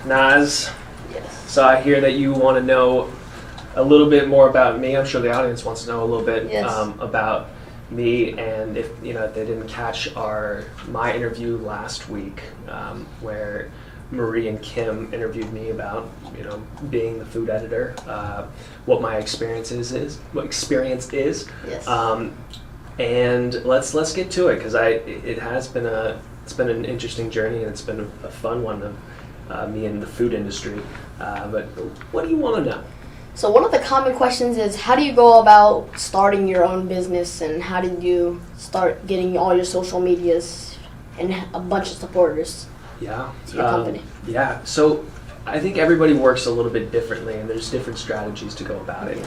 Nas, Yes. so I hear that you want to know a little bit more about me. I'm sure the audience wants to know a little bit about me, and if they didn't catch my interview last week, where Marie and Kim interviewed me about being the food editor, what my experience is. Yes. And let's get to it, because it's been an interesting journey, and it's been a fun one of me in the food industry. But what do you want to know? So one of the common questions is, how do you go about starting your own business, and how did you start getting all your social medias and a bunch of supporters to your company? Yeah, so I think everybody works a little bit differently, and there's different strategies to go about it.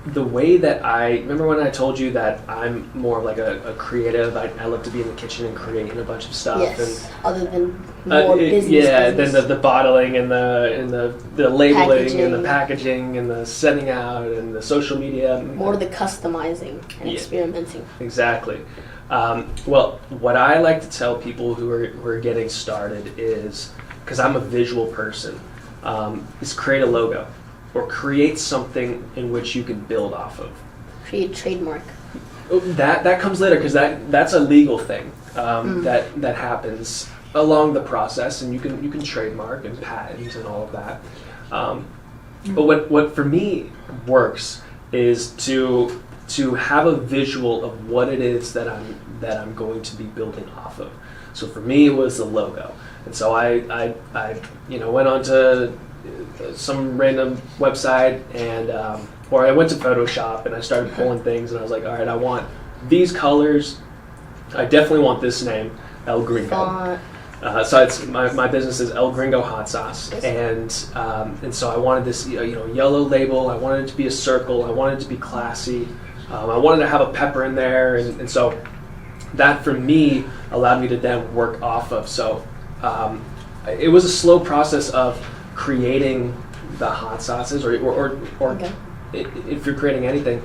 The way that I remember when I told you that I'm more like a creative, I love to be in the kitchen and creating a bunch of stuff. Yes, and, other than more business. Yeah, business. then the bottling and the labeling Packaging. and the packaging and the sending out and the social media. More the customizing and experimenting. Exactly. Well, what I like to tell people who are getting started is, because I'm a visual person, is create a logo or create something in which you can build off of. Create trademark. That comes later, because that's a legal thing that happens along the process, and you can trademark and patent and all of that. But what for me works is to have a visual of what it is that I'm going to be building off of. So for me, it was the logo, and so I went on to some random website, and or I went to Photoshop and I started pulling things, and I was like, all right, I want these colors. I definitely want this name, El Gringo. So it's my business is El Gringo Hot Sauce, and so I wanted this yellow label. I wanted it to be a circle. I wanted it to be classy. I wanted to have a pepper in there, and so that for me allowed me to then work off of. So it was a slow process of creating the hot sauces, or if you're creating anything,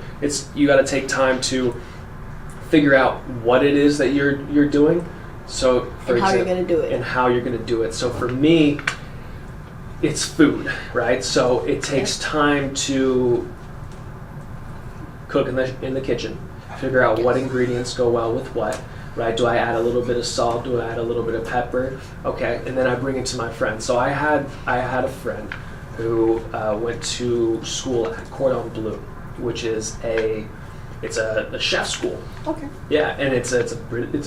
you got to take time to figure out what it is that you're doing. So for and how you're going to do it. And how you're going to do it. So for me, it's food, right? So it takes time to cook in the kitchen, figure out what ingredients go well with what, right? Do I add a little bit of salt? Do I add a little bit of pepper? Okay, and then I bring it to my friend. So I had a friend who went to school at Cordon Bleu, which is a chef school. Okay. Yeah, and it's a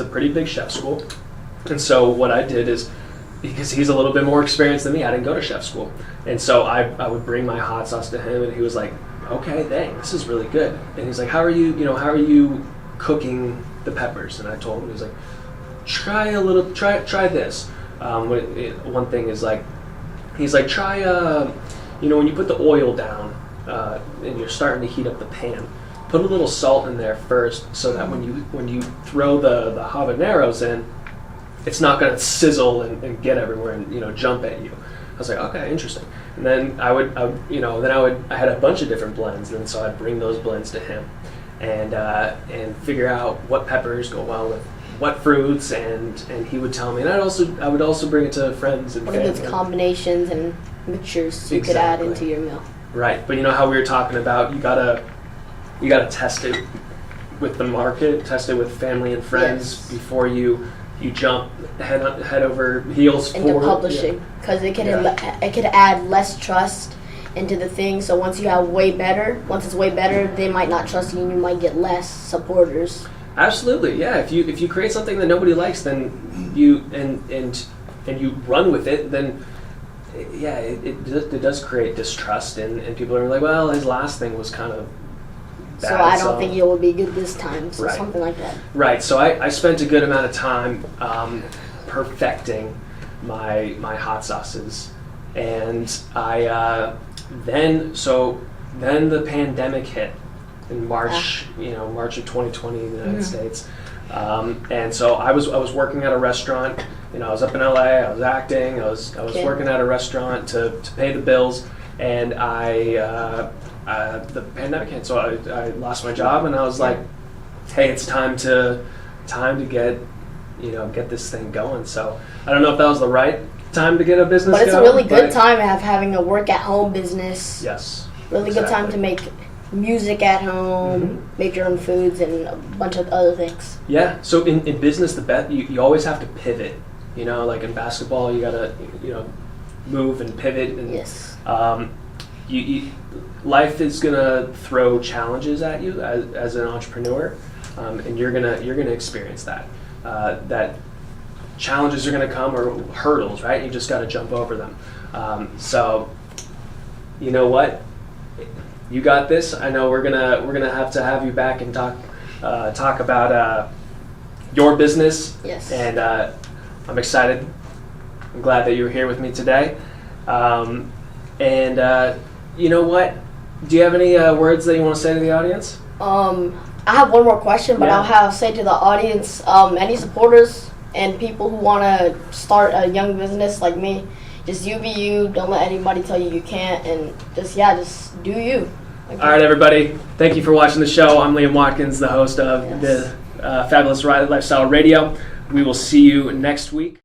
pretty big chef school. And so what I did is, because he's a little bit more experienced than me, I didn't go to chef school, and so I would bring my hot sauce to him, and he was like, okay, dang, this is really good. And he's like, how are you cooking the peppers? And I told him, he was like, try this. One thing is like, he's like, try when you put the oil down and you're starting to heat up the pan, put a little salt in there first, so that when you throw the habaneros in, it's not going to sizzle and get everywhere and jump at you. I was like, okay, interesting. And then I had a bunch of different blends, and so I'd bring those blends to him, and figure out what peppers go well with what fruits, and he would tell me, and I would also bring it to friends and family. What are those combinations and mixtures you could add into your meal? Right, but how we were talking about, you gotta test it with the market, test it with family and friends before you jump head over heels into publishing, because it could add less trust into the thing. So once it's way better, they might not trust you, and you might get less supporters. Absolutely, yeah. If you create something that nobody likes, then you you run with it, then it does create distrust, and people are like, well, his last thing was kind of bad, so I don't think it will be good this time. So something like that. Right. So I spent a good amount of time perfecting my hot sauces, and then the pandemic hit in March, March of 2020 in the United States, and so I was working at a restaurant. I was up in LA. I was acting. I was working at a restaurant to pay the bills, and the pandemic hit, so I lost my job, and I was like, hey, it's time to get this thing going. So I don't know if that was the right time to get a business But it's going, a really good time having a work-at-home business. Yes. Really good time to make music at home, make your own foods, and a bunch of other things. Yeah. So in business, you always have to pivot. You know, like in basketball, you gotta move and pivot. And, yes. Life is gonna throw challenges at you as an entrepreneur, and you're gonna experience that. That challenges are gonna come, or hurdles, right? You just gotta jump over them. So, you know what? You got this. I know we're gonna have to have you back and talk about your business. Yes. And I'm excited. I'm glad that you were here with me today. You know what? Do you have any words that you want to say to the audience? I have one more question, but Yeah. I'll say to the audience, any supporters and people who want to start a young business like me, just you be you. Don't let anybody tell you can't, and just do you. Okay. All right, everybody. Thank you for watching the show. I'm Liam Watkins, the host of the Fabulous Lifestyle Radio. We will see you next week.